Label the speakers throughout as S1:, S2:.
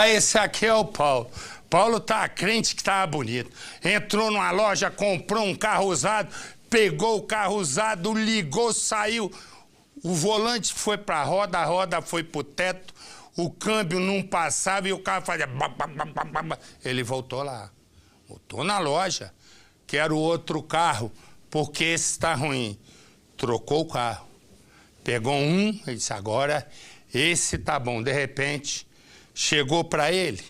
S1: Esse aqui é o Paulo. Paulo tá crente que tava bonito. Entrou numa loja, comprou um carro usado, pegou o carro usado, ligou, saiu. O volante foi pra roda, a roda foi pro teto, o câmbio não passava e o carro fazia... Ele voltou lá. Voltou na loja. Quero outro carro, porque esse tá ruim. Trocou o carro. Pegou um e disse, agora esse tá bom. De repente, chegou pra ele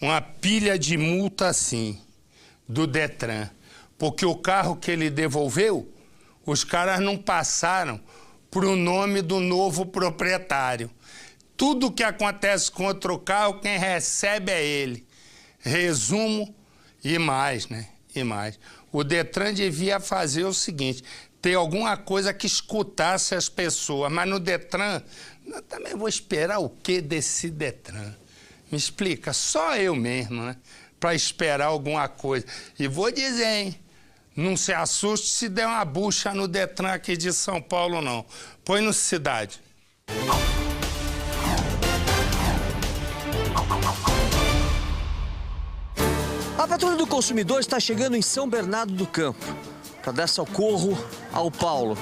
S1: uma pilha de multa assim, do Detran. Porque o carro que ele devolveu, os caras não passaram pro nome do novo proprietário. Tudo que acontece com outro carro, quem recebe é ele. Resumo e mais, né? E mais. O Detran devia fazer o seguinte, ter alguma coisa que escutasse as pessoas, mas no Detran, eu também vou esperar o quê desse Detran? Me explica, só eu mesmo, né? Para esperar alguma coisa. E vou dizer, hein? Não se assuste se der uma bucha no Detran aqui de São Paulo, não. Põe no Cidade.
S2: A Patrulha do Consumidor está chegando em São Bernardo do Campo para dar socorro ao Paulo.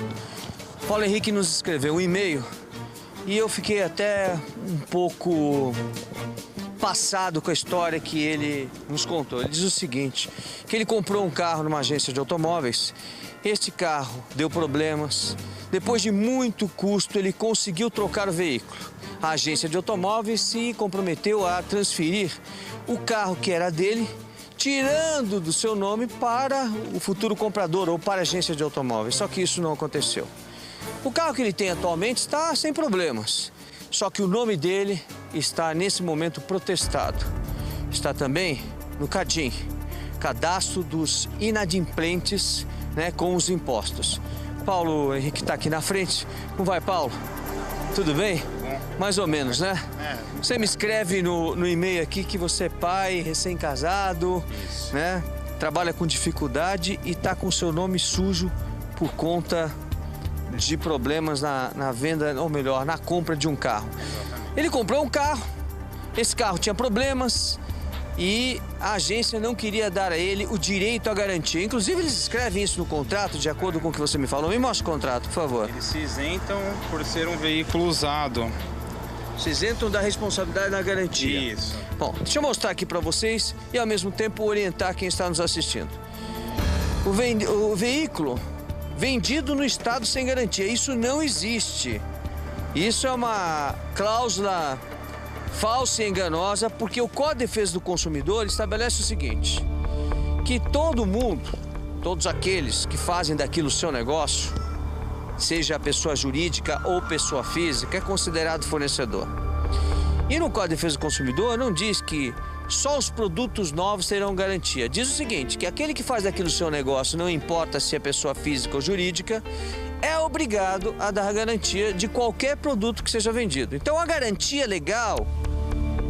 S2: Paulo Henrique nos escreveu um e-mail e eu fiquei até um pouco passado com a história que ele nos contou. Ele diz o seguinte, que ele comprou um carro numa agência de automóveis, este carro deu problemas, depois de muito custo ele conseguiu trocar o veículo. A agência de automóveis se comprometeu a transferir o carro que era dele, tirando do seu nome para o futuro comprador ou para a agência de automóveis, só que isso não aconteceu. O carro que ele tem atualmente está sem problemas, só que o nome dele está nesse momento protestado. Está também no CADIM, Cadastro dos Inadimplentes, né, com os impostos. Paulo Henrique está aqui na frente. Como vai, Paulo? Tudo bem? Mais ou menos, né? Você me escreve no e-mail aqui que você é pai, recém-casado, né? Trabalha com dificuldade e está com seu nome sujo por conta de problemas na venda, ou melhor, na compra de um carro. Ele comprou um carro, esse carro tinha problemas e a agência não queria dar a ele o direito à garantia. Inclusive, eles escrevem isso no contrato, de acordo com o que você me falou. Me mostra o contrato, por favor.
S3: Eles se isentam por ser um veículo usado.
S2: Se isentam da responsabilidade da garantia.
S3: Isso.
S2: Bom, deixa eu mostrar aqui para vocês e, ao mesmo tempo, orientar quem está nos assistindo. O veículo vendido no estado sem garantia, isso não existe. Isso é uma cláusula falsa e enganosa, porque o Código de Defesa do Consumidor estabelece o seguinte, que todo mundo, todos aqueles que fazem daquilo o seu negócio, seja pessoa jurídica ou pessoa física, é considerado fornecedor. E no Código de Defesa do Consumidor não diz que só os produtos novos terão garantia. Diz o seguinte, que aquele que faz daquilo o seu negócio, não importa se é pessoa física ou jurídica, é obrigado a dar garantia de qualquer produto que seja vendido. Então a garantia legal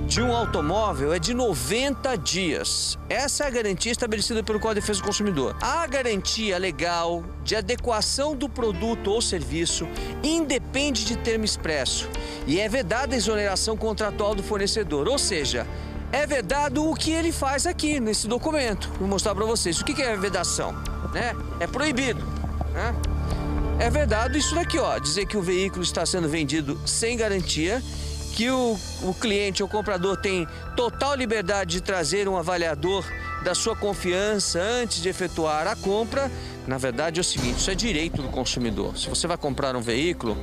S2: de um automóvel é de 90 dias. Essa é a garantia estabelecida pelo Código de Defesa do Consumidor. A garantia legal de adequação do produto ou serviço independe de termo expresso e é vedada a exoneração contratual do fornecedor, ou seja, é vedado o que ele faz aqui nesse documento. Vou mostrar para vocês. O que é vedação? Né? É proibido. Né? É vedado isso daqui, ó. Dizer que o veículo está sendo vendido sem garantia, que o cliente ou comprador tem total liberdade de trazer um avaliador da sua confiança antes de efetuar a compra. Na verdade é o seguinte, isso é direito do consumidor. Se você vai comprar um veículo,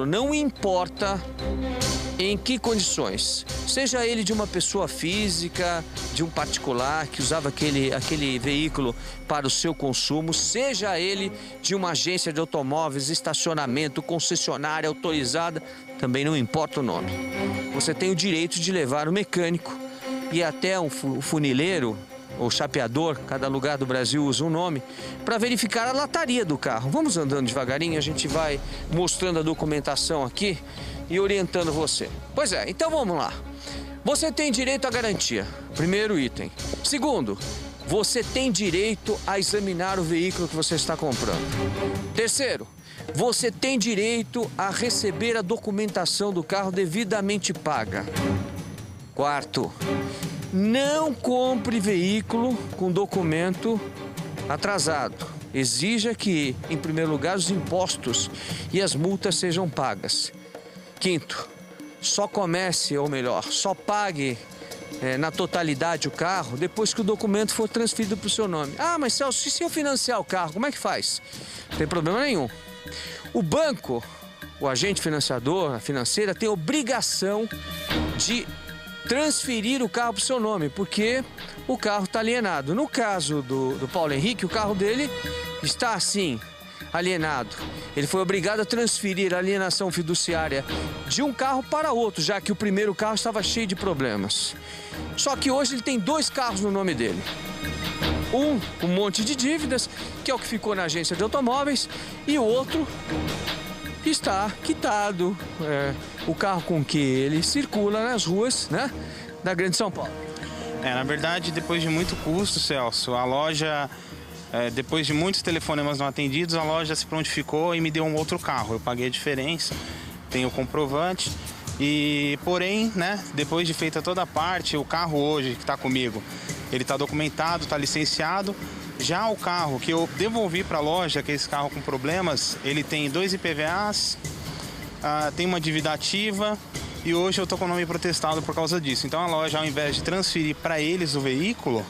S2: não importa em que condições. Seja ele de uma pessoa física, de um particular que usava aquele veículo para o seu consumo, seja ele de uma agência de automóveis, estacionamento, concessionária autorizada, também não importa o nome. Você tem o direito de levar o mecânico e até um funileiro ou chapeador, cada lugar do Brasil usa um nome, para verificar a lataria do carro. Vamos andando devagarinho, a gente vai mostrando a documentação aqui e orientando você. Pois é, então vamos lá. Você tem direito à garantia, primeiro item. Segundo, você tem direito a examinar o veículo que você está comprando. Terceiro, você tem direito a receber a documentação do carro devidamente paga. Quarto, não compre veículo com documento atrasado. Exija que, em primeiro lugar, os impostos e as multas sejam pagas. Quinto, só comece, ou melhor, só pague na totalidade o carro depois que o documento for transferido para o seu nome. Ah, mas Celso, se eu financiar o carro, como é que faz? Não tem problema nenhum. O banco, o agente financiador, a financeira, tem obrigação de transferir o carro para o seu nome, porque o carro está alienado. No caso do Paulo Henrique, o carro dele está assim, alienado. Ele foi obrigado a transferir a alienação fiduciária de um carro para outro, já que o primeiro carro estava cheio de problemas. Só que hoje ele tem 2 carros no nome dele. Um com um monte de dívidas, que é o que ficou na agência de automóveis, e o outro está quitado, o carro com que ele circula nas ruas, né, da Grande São Paulo.
S3: Na verdade, depois de muito custo, Celso, a loja, depois de muitos telefonemas não atendidos, a loja se prontificou e me deu um outro carro. Eu paguei a diferença, tenho o comprovante, e porém, né, depois de feita toda a parte, o carro hoje que está comigo, ele está documentado, está licenciado. Já o carro que eu devolvi para a loja, que é esse carro com problemas, ele tem 2 IPVAs, tem uma dívida ativa e hoje eu estou com o nome protestado por causa disso. Então a loja, ao invés de transferir para eles o veículo,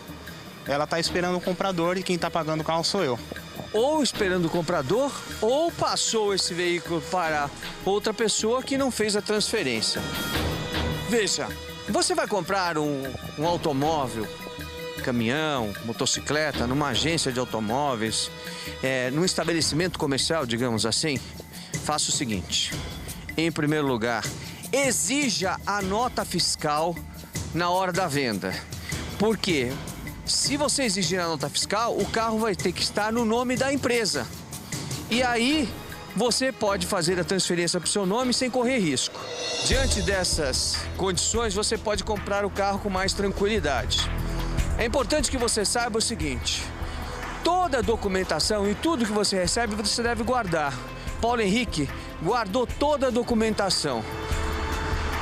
S3: ela está esperando o comprador e quem está pagando o carro sou eu.
S2: Ou esperando o comprador, ou passou esse veículo para outra pessoa que não fez a transferência. Veja, você vai comprar um automóvel, caminhão, motocicleta, numa agência de automóveis, num estabelecimento comercial, digamos assim, faça o seguinte. Em primeiro lugar, exija a nota fiscal na hora da venda. Por quê? Se você exigir a nota fiscal, o carro vai ter que estar no nome da empresa. E aí, você pode fazer a transferência para o seu nome sem correr risco. Diante dessas condições, você pode comprar o carro com mais tranquilidade. É importante que você saiba o seguinte: toda a documentação e tudo que você recebe, você deve guardar. Paulo Henrique guardou toda a documentação.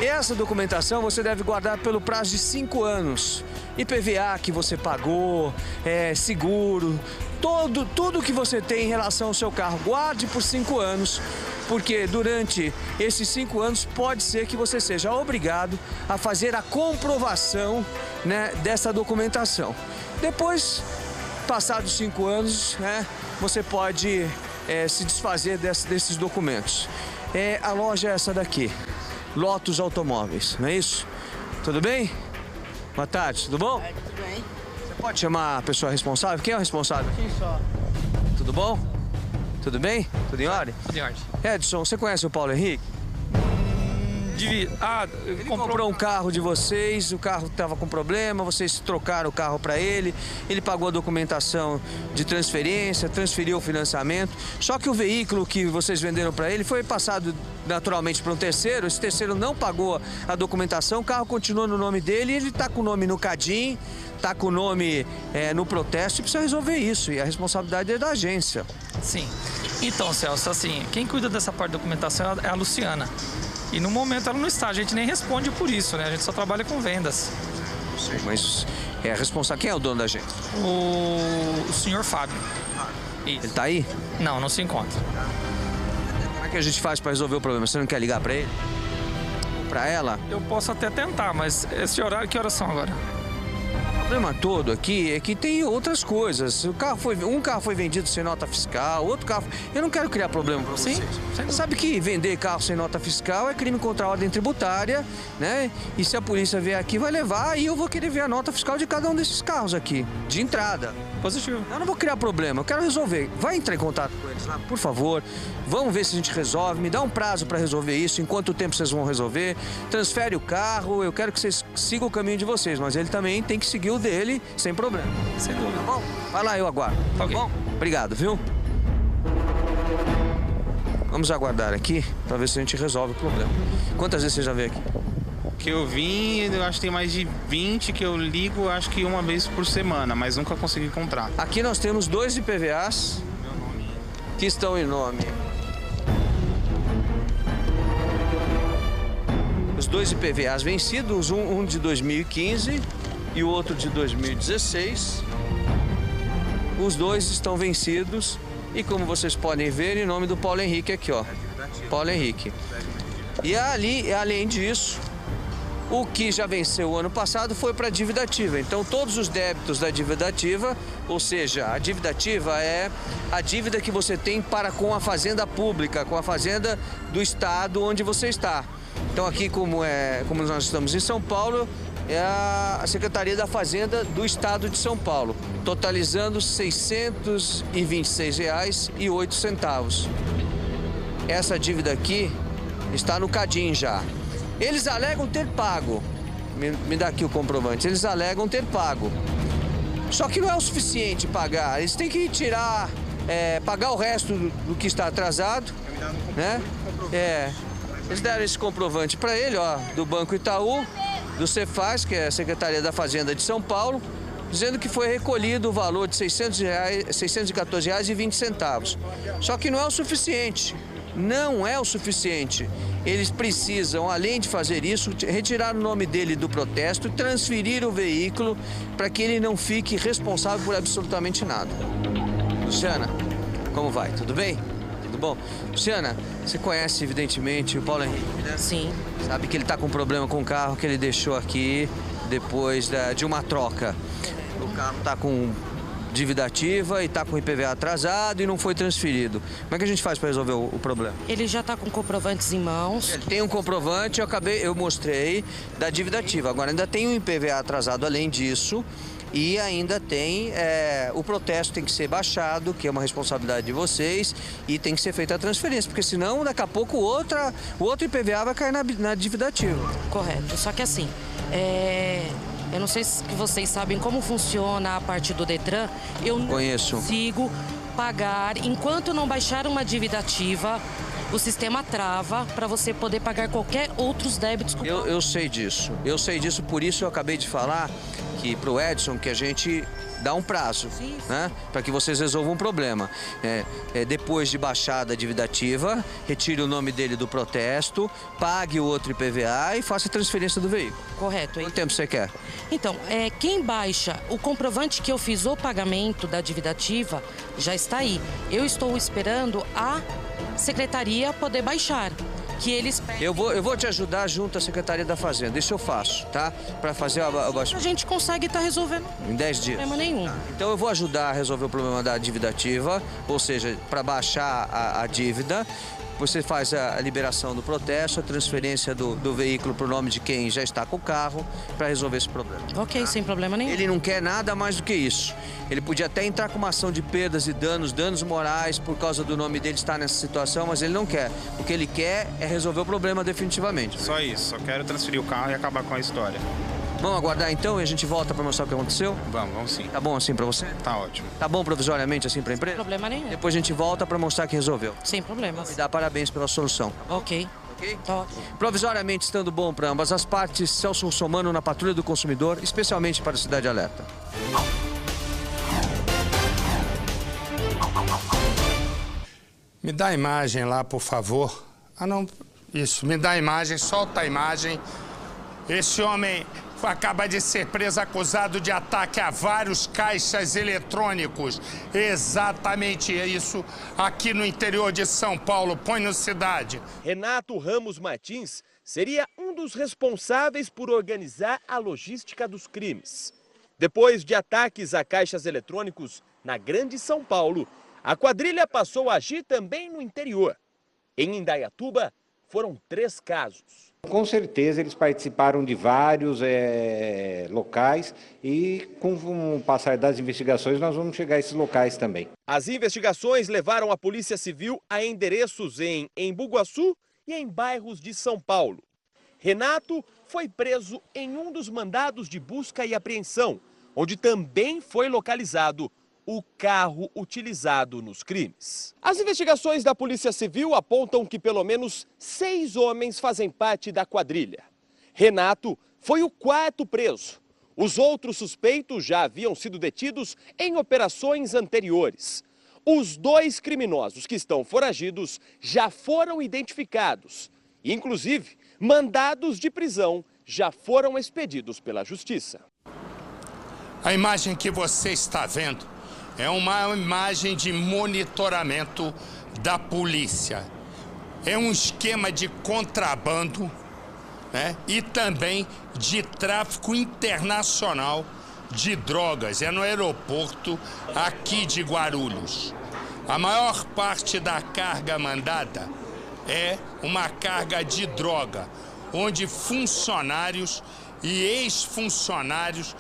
S2: Essa documentação você deve guardar pelo prazo de 5 anos. IPVA que você pagou, seguro, tudo que você tem em relação ao seu carro, guarde por 5 anos, porque durante esses 5 anos pode ser que você seja obrigado a fazer a comprovação, né, dessa documentação. Depois, passados 5 anos, você pode se desfazer desses documentos. A loja é essa daqui, Lotus Automóveis, não é isso? Tudo bem? Boa tarde, tudo bom?
S4: Tudo bem.
S2: Você pode chamar a pessoa responsável? Quem é o responsável?
S4: Quem só?
S2: Tudo bom? Tudo bem? Tudo em ordem?
S5: Tudo em ordem.
S2: Edson, você conhece o Paulo Henrique? Ele comprou um carro de vocês, o carro estava com problema, vocês trocaram o carro para ele pagou a documentação de transferência, transferiu o financiamento, só que o veículo que vocês venderam para ele foi passado naturalmente para um terceiro, esse terceiro não pagou a documentação, o carro continuou no nome dele e ele está com o nome no CADIM, está com o nome no protesto e precisa resolver isso, e a responsabilidade é da agência.
S5: Sim. Então, Celso, assim, quem cuida dessa parte da documentação é a Luciana. E no momento ela não está, a gente nem responde por isso, né? A gente só trabalha com vendas.
S2: Sim, mas a responsável, quem é o dono da agência?
S5: O senhor Fábio. Isso.
S2: Ele está aí?
S5: Não, não se encontra.
S2: Como é que a gente faz para resolver o problema? Você não quer ligar para ele? Para ela?
S5: Eu posso até tentar, mas esse horário, que horas são agora?
S2: O problema todo aqui é que tem outras coisas. Um carro foi vendido sem nota fiscal, outro carro... Eu não quero criar problema para vocês.
S5: Sim.
S2: Sabe que vender carro sem nota fiscal é crime contra a ordem tributária, né? E se a polícia vier aqui, vai levar e eu vou querer ver a nota fiscal de cada um desses carros aqui, de entrada.
S5: Positivo.
S2: Eu não vou criar problema, eu quero resolver. Vai entrar em contato com eles lá, por favor. Vamos ver se a gente resolve. Me dá um prazo para resolver isso. Em quanto tempo vocês vão resolver? Transfere o carro. Eu quero que vocês sigam o caminho de vocês, mas ele também tem que seguir o dele sem problema.
S5: Sem dúvida.
S2: Tá bom? Vai lá, eu aguardo. Tá
S5: Ok.
S2: bom? Obrigado, viu? Vamos aguardar aqui para ver se a gente resolve o problema. Quantas vezes você já veio aqui?
S3: Que eu vim, eu acho que tem mais de 20 que eu ligo, acho que uma vez por semana, mas nunca consegui encontrar.
S2: Aqui nós temos 2 IPVAs que estão em nome dois IPVAs vencidos, um de 2015 e o outro de 2016. Os dois estão vencidos e, como vocês podem ver, em nome do Paulo Henrique aqui, ó. Paulo Henrique. E ali, além disso, o que já venceu o ano passado foi para a dívida ativa. Então, todos os débitos da dívida ativa, ou seja, a dívida ativa é a dívida que você tem para com a fazenda pública, com a fazenda do estado onde você está. Então, aqui, como nós estamos em São Paulo, é a Secretaria da Fazenda do Estado de São Paulo, totalizando R$ 626,08. Essa dívida aqui está no CADIM já. Eles alegam ter pago, me dá aqui o comprovante, eles alegam ter pago. Só que não é o suficiente pagar, eles têm que tirar, pagar o resto do que está atrasado, né? Eles deram esse comprovante para ele, ó, do Banco Itaú, do Cefaz, que é a Secretaria da Fazenda de São Paulo, dizendo que foi recolhido o valor de R$ 614,20. Só que não é o suficiente, não é o suficiente. Eles precisam, além de fazer isso, retirar o nome dele do protesto e transferir o veículo para que ele não fique responsável por absolutamente nada. Luciana, como vai? Tudo bem? Tudo bom? Luciana, você conhece, evidentemente, o Paulo Henrique, né?
S4: Sim.
S2: Sabe que ele está com problema com o carro que ele deixou aqui depois de uma troca. O carro está com dívida ativa e está com IPVA atrasado e não foi transferido. Como é que a gente faz para resolver o problema?
S4: Ele já está com comprovantes em mãos.
S2: Ele tem um comprovante, eu mostrei, da dívida ativa. Agora ainda tem um IPVA atrasado além disso. E ainda tem, o protesto tem que ser baixado, que é uma responsabilidade de vocês, e tem que ser feita a transferência, porque senão daqui a pouco o outro IPVA vai cair na dívida ativa.
S4: Correto, só que assim, eu não sei se vocês sabem como funciona a parte do Detran, eu não consigo pagar, enquanto não baixar uma dívida ativa, o sistema trava para você poder pagar qualquer outros débitos.
S2: Eu sei disso, por isso eu acabei de falar que para o Edson que a gente dá um prazo, né, para que vocês resolvam o problema. Depois de baixar a dívida ativa, retire o nome dele do protesto, pague o outro IPVA e faça a transferência do veículo.
S4: Correto.
S2: Quanto tempo você quer?
S4: Então, quem baixa o comprovante que eu fiz o pagamento da dívida ativa já está aí. Eu estou esperando a secretaria poder baixar. Que eles
S2: eu vou te ajudar junto à Secretaria da Fazenda, isso eu faço, tá? Para fazer a
S4: baixada. A gente consegue estar resolvendo.
S2: Em 10 dias.
S4: Problema nenhum.
S2: Então eu vou ajudar a resolver o problema da dívida ativa, ou seja, para baixar a dívida. Você faz a liberação do protesto, a transferência do veículo para o nome de quem já está com o carro para resolver esse problema.
S4: Ok, tá? Sem problema nenhum.
S2: Ele não quer nada mais do que isso. Ele podia até entrar com uma ação de perdas e danos morais por causa do nome dele estar nessa situação, mas ele não quer. O que ele quer é resolver o problema definitivamente.
S3: Só isso, só quero transferir o carro e acabar com a história.
S2: Vamos aguardar então e a gente volta para mostrar o que aconteceu?
S3: Vamos sim.
S2: Tá bom assim para você?
S3: Tá ótimo.
S2: Tá bom provisoriamente assim para a empresa?
S4: Sem problema nenhum.
S2: Depois a gente volta para mostrar que resolveu.
S4: Sem problemas.
S2: E dá parabéns pela solução.
S4: Ok.
S2: Tá ótimo. Provisoriamente estando bom para ambas as partes, Celso Russomano na Patrulha do Consumidor, especialmente para a Cidade Alerta.
S1: Me dá a imagem lá, por favor. Ah, não. Isso, me dá a imagem, solta a imagem. Esse homem acaba de ser preso acusado de ataque a vários caixas eletrônicos. Exatamente isso aqui no interior de São Paulo. Põe no Cidade.
S6: Renato Ramos Martins seria um dos responsáveis por organizar a logística dos crimes. Depois de ataques a caixas eletrônicos na Grande São Paulo, a quadrilha passou a agir também no interior. Em Indaiatuba, foram 3 casos.
S7: Com certeza eles participaram de vários locais e com o passar das investigações nós vamos chegar a esses locais também.
S6: As investigações levaram a Polícia Civil a endereços em Embu-Guaçu e em bairros de São Paulo. Renato foi preso em um dos mandados de busca e apreensão, onde também foi localizado o carro utilizado nos crimes. As investigações da Polícia Civil apontam que pelo menos 6 homens fazem parte da quadrilha. Renato foi o 4º preso. Os outros suspeitos já haviam sido detidos em operações anteriores. Os 2 criminosos que estão foragidos já foram identificados. Inclusive, Mandados de prisão já foram expedidos pela Justiça.
S1: A imagem que você está vendo é uma imagem de monitoramento da polícia. É um esquema de contrabando, né? E também de tráfico internacional de drogas. É no aeroporto aqui de Guarulhos. A maior parte da carga mandada é uma carga de droga, onde funcionários e ex-funcionários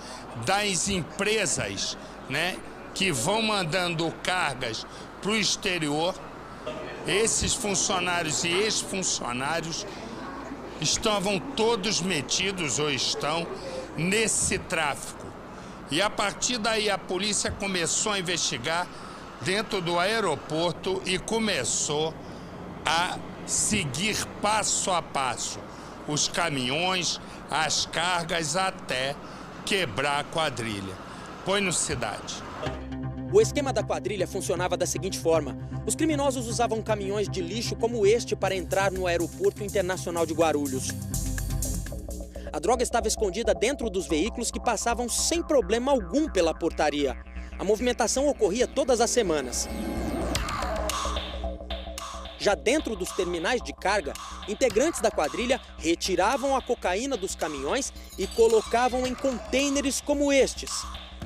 S1: das empresas, né, que vão mandando cargas para o exterior, esses funcionários e ex-funcionários estavam todos metidos ou estão nesse tráfico. E a partir daí a polícia começou a investigar dentro do aeroporto e começou a seguir passo a passo os caminhões, as cargas, até quebrar a quadrilha. Põe no Cidade.
S8: O esquema da quadrilha funcionava da seguinte forma: os criminosos usavam caminhões de lixo como este para entrar no Aeroporto Internacional de Guarulhos. A droga estava escondida dentro dos veículos que passavam sem problema algum pela portaria. A movimentação ocorria todas as semanas. Já dentro dos terminais de carga, integrantes da quadrilha retiravam a cocaína dos caminhões e colocavam em contêineres como estes.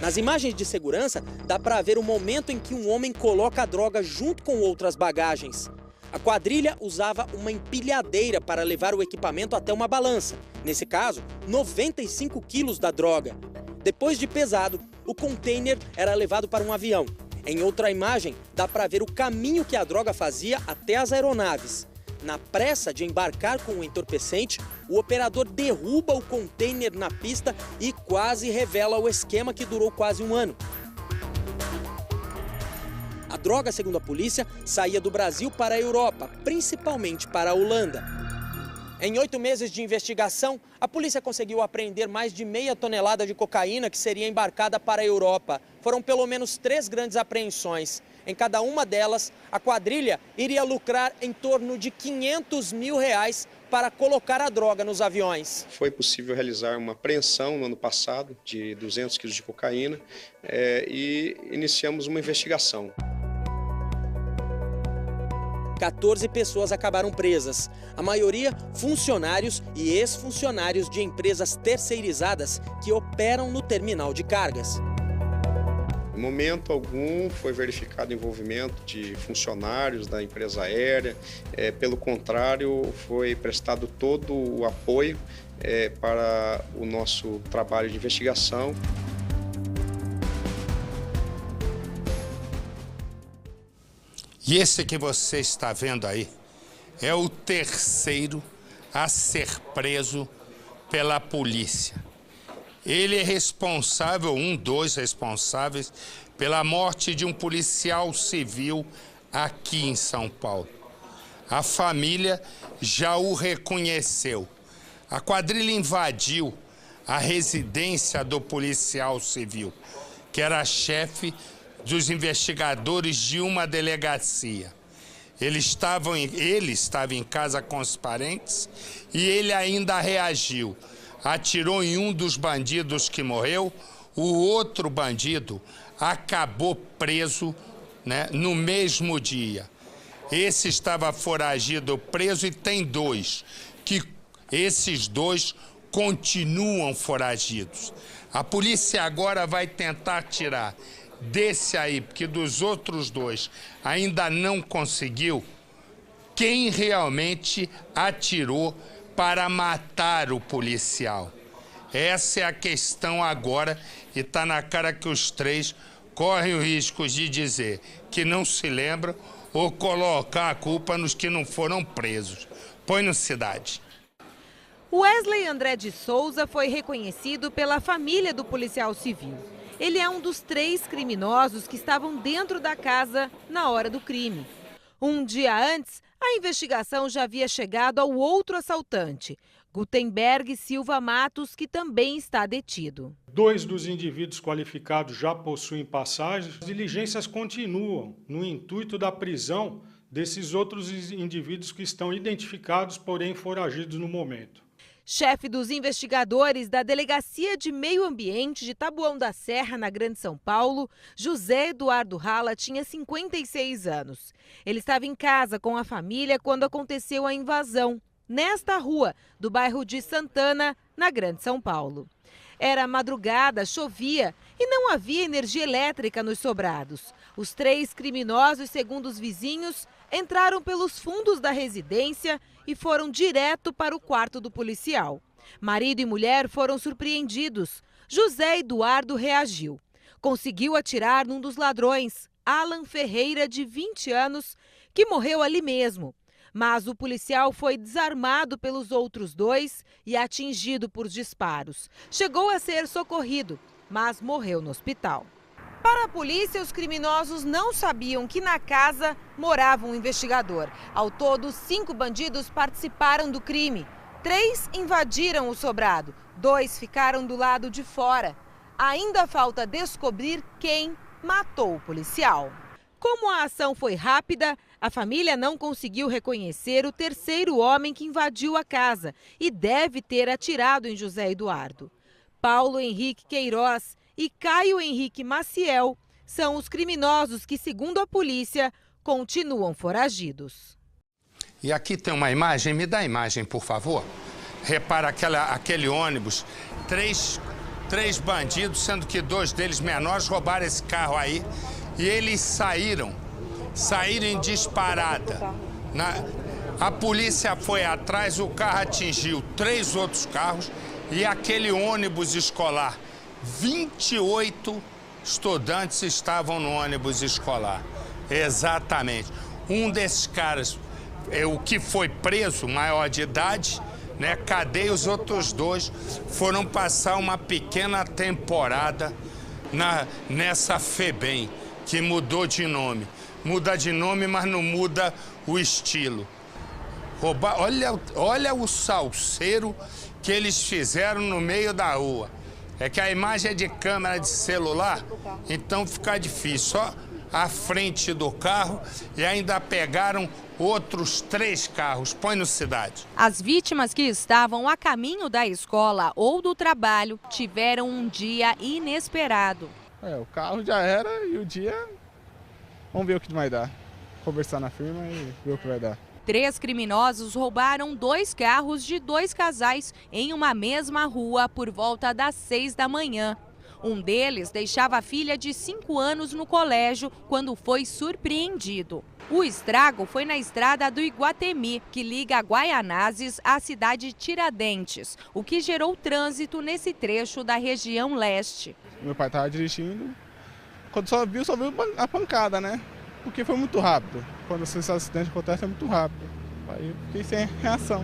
S8: Nas imagens de segurança, dá para ver o momento em que um homem coloca a droga junto com outras bagagens. A quadrilha usava uma empilhadeira para levar o equipamento até uma balança. Nesse caso, 95 quilos da droga. Depois de pesado, o container era levado para um avião. Em outra imagem, dá para ver o caminho que a droga fazia até as aeronaves. Na pressa de embarcar com o entorpecente, o operador derruba o container na pista e quase revela o esquema que durou quase um ano. A droga, segundo a polícia, saía do Brasil para a Europa, principalmente para a Holanda. Em 8 meses de investigação, a polícia conseguiu apreender mais de meia tonelada de cocaína que seria embarcada para a Europa. Foram pelo menos 3 grandes apreensões. Em cada uma delas, a quadrilha iria lucrar em torno de R$500 mil para colocar a droga nos aviões.
S9: Foi possível realizar uma apreensão no ano passado de 200 quilos de cocaína e iniciamos uma investigação.
S8: 14 pessoas acabaram presas, a maioria funcionários e ex-funcionários de empresas terceirizadas que operam no terminal de cargas.
S9: Em momento algum foi verificado o envolvimento de funcionários da empresa aérea, pelo contrário, foi prestado todo o apoio para o nosso trabalho de investigação.
S1: E esse que você está vendo aí é o terceiro a ser preso pela polícia. Ele é responsável, dos responsáveis, pela morte de um policial civil aqui em São Paulo. A família já o reconheceu. A quadrilha invadiu a residência do policial civil, que era chefe dos investigadores de uma delegacia. Ele estava em casa com os parentes e ele ainda reagiu. Atirou em um dos bandidos que morreu, o outro bandido acabou preso, né, no mesmo dia. Esse estava foragido, preso, e tem 2, que esses 2 continuam foragidos. A polícia agora vai tentar tirar desse aí, porque dos outros 2 ainda não conseguiu, quem realmente atirou para matar o policial. Essa é a questão agora, e está na cara que os 3 correm o risco de dizer que não se lembram ou colocar a culpa nos que não foram presos. Põe no Cidade.
S10: Wesley André de Souza foi reconhecido pela família do policial civil. Ele é um dos 3 criminosos que estavam dentro da casa na hora do crime. Um dia antes, a investigação já havia chegado ao outro assaltante, Gutenberg Silva Matos, que também está detido.
S11: 2 dos indivíduos qualificados já possuem passagens. As diligências continuam no intuito da prisão desses outros indivíduos que estão identificados, porém foragidos no momento.
S10: Chefe dos investigadores da Delegacia de Meio Ambiente de Taboão da Serra, na Grande São Paulo, José Eduardo Rala tinha 56 anos. Ele estava em casa com a família quando aconteceu a invasão, nesta rua do bairro de Santana, na Grande São Paulo. Era madrugada, chovia e não havia energia elétrica nos sobrados. Os 3 criminosos, segundo os vizinhos, entraram pelos fundos da residência e foram direto para o quarto do policial. Marido e mulher foram surpreendidos. José Eduardo reagiu. Conseguiu atirar num dos ladrões, Alan Ferreira, de 20 anos, que morreu ali mesmo. Mas o policial foi desarmado pelos outros 2 e atingido por disparos. Chegou a ser socorrido, mas morreu no hospital. Para a polícia, os criminosos não sabiam que na casa morava um investigador. Ao todo, 5 bandidos participaram do crime. 3 invadiram o sobrado, 2 ficaram do lado de fora. Ainda falta descobrir quem matou o policial. Como a ação foi rápida, a família não conseguiu reconhecer o terceiro homem que invadiu a casa e deve ter atirado em José Eduardo. Paulo Henrique Queiroz e Caio Henrique Maciel são os criminosos que, segundo a polícia, continuam foragidos.
S1: E aqui tem uma imagem, me dá a imagem, por favor. Repara aquele ônibus, três bandidos, sendo que 2 deles menores, roubaram esse carro aí e eles saíram em disparada. A polícia foi atrás, o carro atingiu 3 outros carros e aquele ônibus escolar. 28 estudantes estavam no ônibus escolar. Exatamente. Um desses caras, o que foi preso, maior de idade, né? Cadeia, os outros 2 foram passar uma pequena temporada nessa FEBEM, que mudou de nome. Muda de nome, mas não muda o estilo. Olha o salseiro que eles fizeram no meio da rua. É que a imagem é de câmera de celular, então fica difícil. Só à frente do carro e ainda pegaram outros 3 carros. Põe no Cidade.
S12: As vítimas que estavam a caminho da escola ou do trabalho tiveram um dia inesperado.
S13: O carro já era e o dia... Vamos ver o que vai dar. Conversar na firma e ver o que vai dar.
S12: 3 criminosos roubaram 2 carros de 2 casais em uma mesma rua por volta das 6 da manhã. Um deles deixava a filha de 5 anos no colégio quando foi surpreendido. O estrago foi na estrada do Iguatemi, que liga Guaianazes à cidade de Tiradentes, o que gerou trânsito nesse trecho da região leste.
S13: Meu pai estava dirigindo, quando só viu a pancada, né? Porque foi muito rápido. Quando esse acidente acontece é muito rápido. Aí eu fiquei sem reação.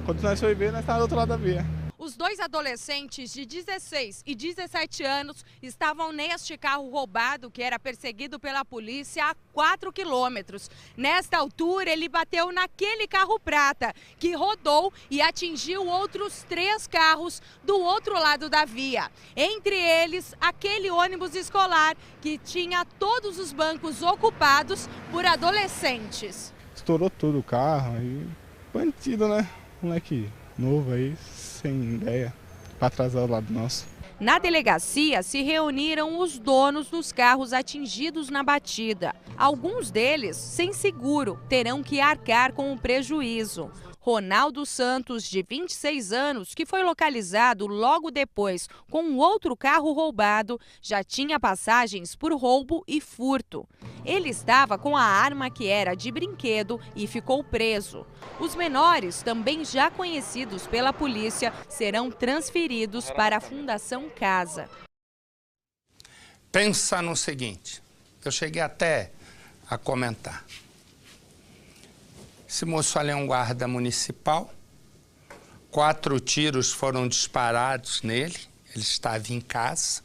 S13: Quando nós foi ver, nós estávamos do outro lado da via.
S12: Os 2 adolescentes de 16 e 17 anos estavam neste carro roubado que era perseguido pela polícia a 4 quilômetros. Nesta altura, ele bateu naquele carro prata, que rodou e atingiu outros 3 carros do outro lado da via. Entre eles, aquele ônibus escolar que tinha todos os bancos ocupados por adolescentes.
S13: Estourou todo o carro, aí bandido, né? Moleque novo aí, sem ideia, para atrasar o lado nosso.
S12: Na delegacia se reuniram os donos dos carros atingidos na batida. Alguns deles, sem seguro, terão que arcar com o prejuízo. Ronaldo Santos, de 26 anos, que foi localizado logo depois com um outro carro roubado, já tinha passagens por roubo e furto. Ele estava com a arma que era de brinquedo e ficou preso. Os menores, também já conhecidos pela polícia, serão transferidos para a Fundação Casa.
S1: Pensa no seguinte, eu cheguei até a comentar. Esse moço ali é um guarda municipal, 4 tiros foram disparados nele, ele estava em casa,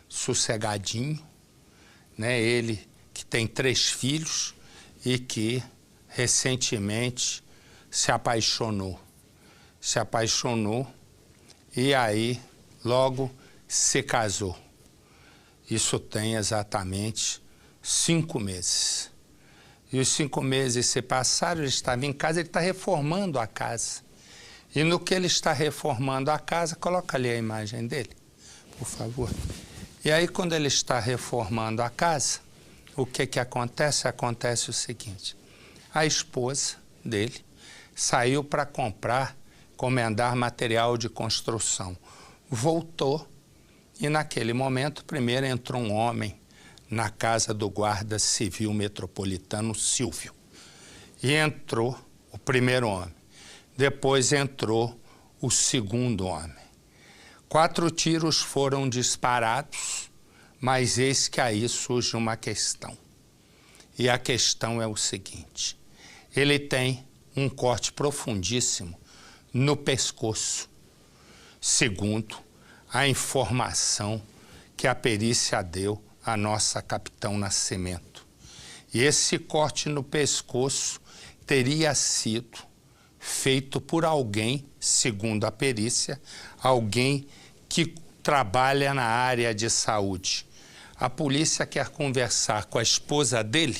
S1: sossegadinho, né? Ele que tem 3 filhos e que recentemente se apaixonou e aí logo se casou. Isso tem exatamente 5 meses. E os 5 meses se passaram, ele estava em casa, ele está reformando a casa. E no que ele está reformando a casa, coloca ali a imagem dele, por favor. E aí, quando ele está reformando a casa, o que acontece? Acontece o seguinte: a esposa dele saiu para encomendar material de construção. Voltou e, naquele momento, primeiro entrou um homem na casa do guarda civil metropolitano, Silvio. E entrou o primeiro homem. Depois entrou o segundo homem. 4 tiros foram disparados, mas eis que aí surge uma questão. E a questão é o seguinte: ele tem um corte profundíssimo no pescoço, segundo a informação que a perícia deu à nossa capitão Nascimento. E esse corte no pescoço teria sido feito por alguém, segundo a perícia, alguém que trabalha na área de saúde. A polícia quer conversar com a esposa dele,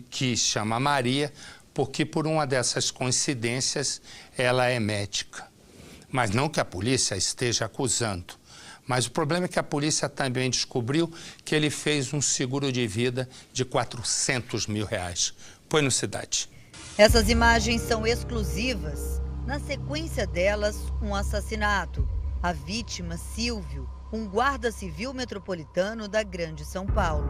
S1: que chama Maria, porque por uma dessas coincidências ela é médica. Mas não que a polícia esteja acusando. Mas o problema é que a polícia também descobriu que ele fez um seguro de vida de R$400 mil. Põe no Cidade.
S14: Essas imagens são exclusivas. Na sequência delas, um assassinato. A vítima, Silvio, um guarda civil metropolitano da Grande São Paulo.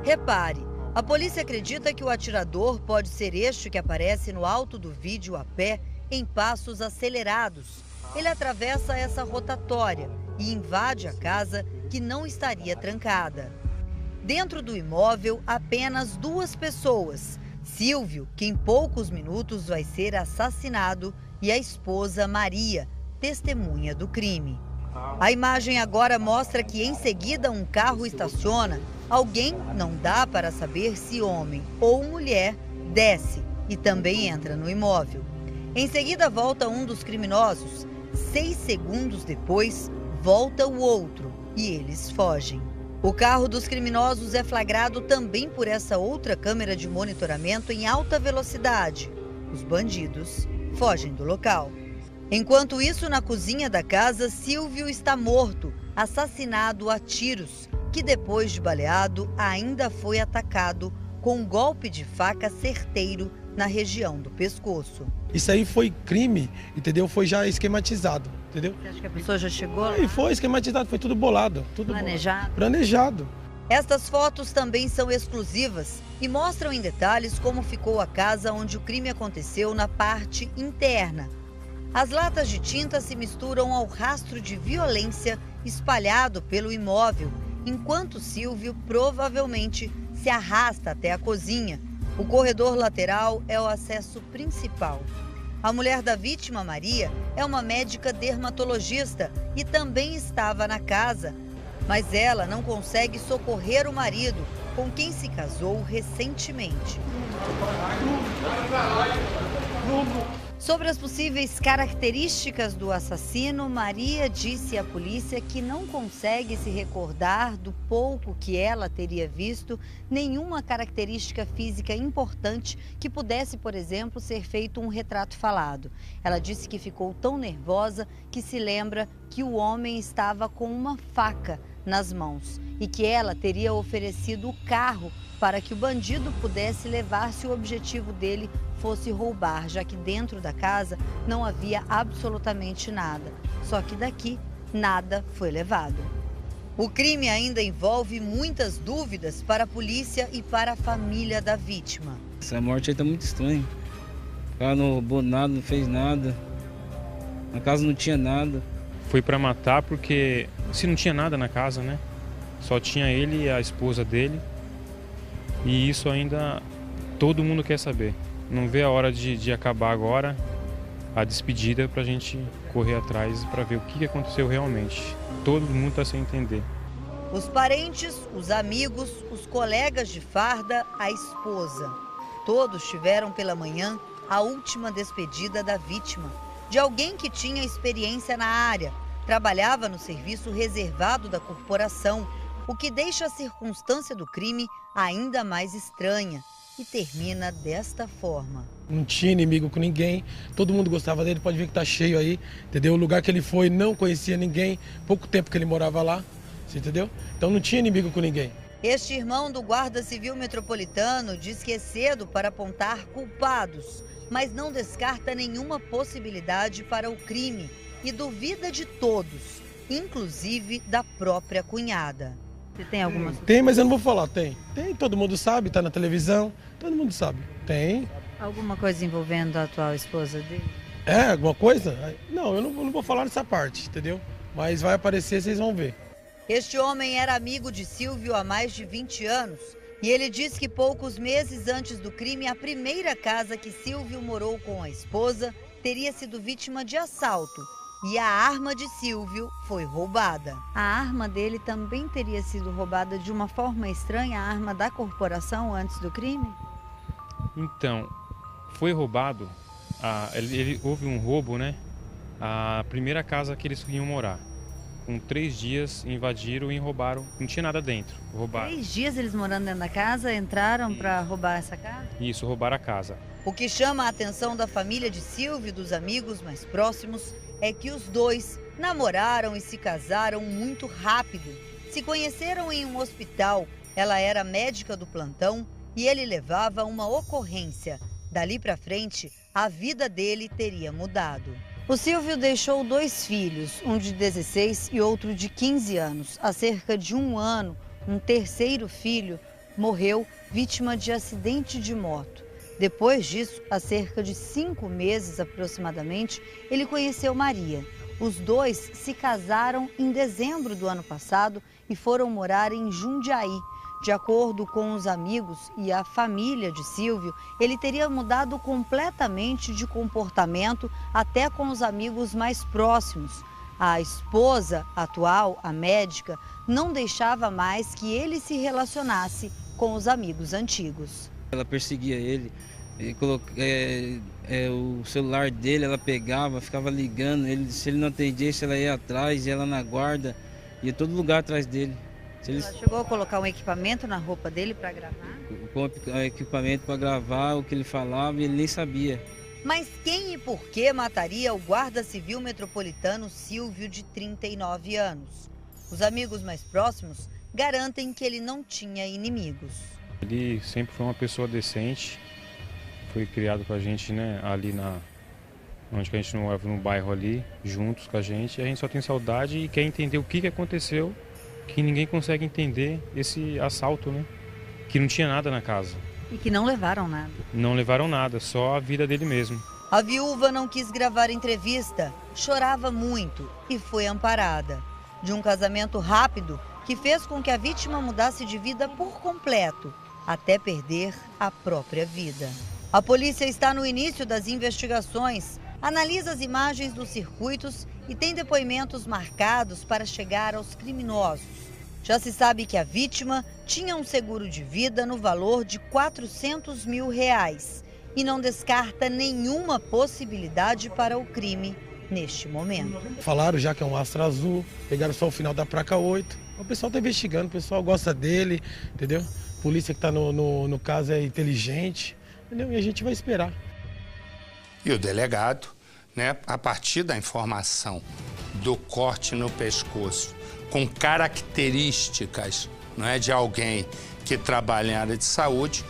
S14: Repare, a polícia acredita que o atirador pode ser este que aparece no alto do vídeo a pé, em passos acelerados. Ele atravessa essa rotatória e invade a casa, que não estaria trancada. Dentro do imóvel, apenas 2 pessoas. Silvio, que em poucos minutos vai ser assassinado, e a esposa Maria, testemunha do crime. A imagem agora mostra que em seguida um carro estaciona. Alguém, não dá para saber se homem ou mulher, desce e também entra no imóvel. Em seguida volta um dos criminosos. 6 segundos depois, volta o outro e eles fogem. O carro dos criminosos é flagrado também por essa outra câmera de monitoramento em alta velocidade. Os bandidos fogem do local. Enquanto isso, na cozinha da casa, Silvio está morto, assassinado a tiros, que depois de baleado ainda foi atacado com um golpe de faca certeiro na região do pescoço.
S15: Isso aí foi crime, entendeu? Foi já esquematizado, entendeu?
S14: Você acha que a pessoa já chegou lá?
S15: E foi esquematizado, foi tudo bolado. Tudo
S14: planejado?
S15: Planejado.
S14: Estas fotos também são exclusivas e mostram em detalhes como ficou a casa onde o crime aconteceu na parte interna. As latas de tinta se misturam ao rastro de violência espalhado pelo imóvel, enquanto Silvio provavelmente se arrasta até a cozinha. O corredor lateral é o acesso principal. A mulher da vítima, Maria, é uma médica dermatologista e também estava na casa, mas ela não consegue socorrer o marido, com quem se casou recentemente. Sobre as possíveis características do assassino, Maria disse à polícia que não consegue se recordar do pouco que ela teria visto, nenhuma característica física importante que pudesse, por exemplo, ser feito um retrato falado. Ela disse que ficou tão nervosa que se lembra que o homem estava com uma faca nas mãos e que ela teria oferecido o carro para que o bandido pudesse levar se o objetivo dele fosse roubar, já que dentro da casa não havia absolutamente nada. Só que daqui nada foi levado. O crime ainda envolve muitas dúvidas para a polícia e para a família da vítima.
S16: Essa morte aí tá muito estranha. O cara não roubou nada, não fez nada. Na casa não tinha nada.
S17: Foi para matar porque se não tinha nada na casa, né? Só tinha ele e a esposa dele. E isso ainda todo mundo quer saber. Não vê a hora de acabar agora a despedida para a gente correr atrás para ver o que aconteceu realmente. Todo mundo está sem entender.
S14: Os parentes, os amigos, os colegas de farda, a esposa. Todos tiveram pela manhã a última despedida da vítima, de alguém que tinha experiência na área, trabalhava no serviço reservado da corporação, o que deixa a circunstância do crime ainda mais estranha e termina desta forma.
S15: Não tinha inimigo com ninguém, todo mundo gostava dele, pode ver que tá cheio aí, entendeu? O lugar que ele foi não conhecia ninguém, pouco tempo que ele morava lá, você entendeu? Então não tinha inimigo com ninguém.
S14: Este irmão do guarda civil metropolitano diz que é cedo para apontar culpados, mas não descarta nenhuma possibilidade para o crime e duvida de todos, inclusive da própria cunhada. Você tem alguma?
S15: Tem, mas eu não vou falar, tem. Tem, todo mundo sabe, tá na televisão, todo mundo sabe. Tem.
S14: Alguma coisa envolvendo a atual esposa dele?
S15: É, alguma coisa? Não, eu não vou falar nessa parte, entendeu? Mas vai aparecer, vocês vão ver.
S14: Este homem era amigo de Silvio há mais de 20 anos e ele diz que poucos meses antes do crime, a primeira casa que Silvio morou com a esposa teria sido vítima de assalto e a arma de Silvio foi roubada. A arma dele também teria sido roubada de uma forma estranha, a arma da corporação antes do crime?
S17: Então, foi roubado, houve um roubo, né? A primeira casa que eles iam morar. Com 3 dias invadiram e roubaram, não tinha nada dentro, roubaram.
S14: 3 dias eles morando dentro da casa, entraram para roubar essa casa?
S17: Isso, roubaram a casa.
S14: O que chama a atenção da família de Silvio e dos amigos mais próximos é que os dois namoraram e se casaram muito rápido. Se conheceram em um hospital, ela era médica do plantão e ele levava uma ocorrência. Dali para frente, a vida dele teria mudado. O Silvio deixou 2 filhos, um de 16 e outro de 15 anos. Há cerca de 1 ano, um terceiro filho morreu vítima de acidente de moto. Depois disso, há cerca de 5 meses aproximadamente, ele conheceu Maria. Os dois se casaram em dezembro do ano passado e foram morar em Jundiaí. De acordo com os amigos e a família de Silvio, ele teria mudado completamente de comportamento até com os amigos mais próximos. A esposa atual, a médica, não deixava mais que ele se relacionasse com os amigos antigos.
S16: Ela perseguia ele, o celular dele ela pegava, ficava ligando, se ele não atendesse ela ia atrás, ia lá na guarda, ia todo lugar atrás dele.
S14: Ela chegou a colocar um equipamento na roupa dele para gravar?
S16: Com equipamento para gravar o que ele falava e ele nem sabia.
S14: Mas quem e por que mataria o guarda civil metropolitano Silvio, de 39 anos? Os amigos mais próximos garantem que ele não tinha inimigos.
S17: Ele sempre foi uma pessoa decente, foi criado com a gente, né, ali onde que a gente morava, no bairro ali, juntos com a gente só tem saudade e quer entender o que aconteceu, que ninguém consegue entender esse assalto, né? Que não tinha nada na casa.
S14: E que não levaram nada.
S17: Não levaram nada, só a vida dele mesmo.
S14: A viúva não quis gravar entrevista, chorava muito e foi amparada. De um casamento rápido que fez com que a vítima mudasse de vida por completo, até perder a própria vida. A polícia está no início das investigações, analisa as imagens dos circuitos e tem depoimentos marcados para chegar aos criminosos. Já se sabe que a vítima tinha um seguro de vida no valor de R$400 mil e não descarta nenhuma possibilidade para o crime neste momento.
S15: Falaram já que é um Astra azul, pegaram só o final da placa 8. O pessoal está investigando, o pessoal gosta dele, entendeu? A polícia que está no caso é inteligente, entendeu? E a gente vai esperar.
S1: E o delegado, né, a partir da informação do corte no pescoço, com características, não é, de alguém que trabalha em área de saúde,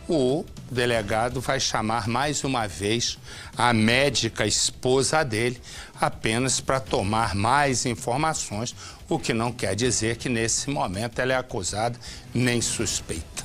S1: o delegado vai chamar mais uma vez a médica esposa dele apenas para tomar mais informações, o que não quer dizer que nesse momento ela é acusada nem suspeita.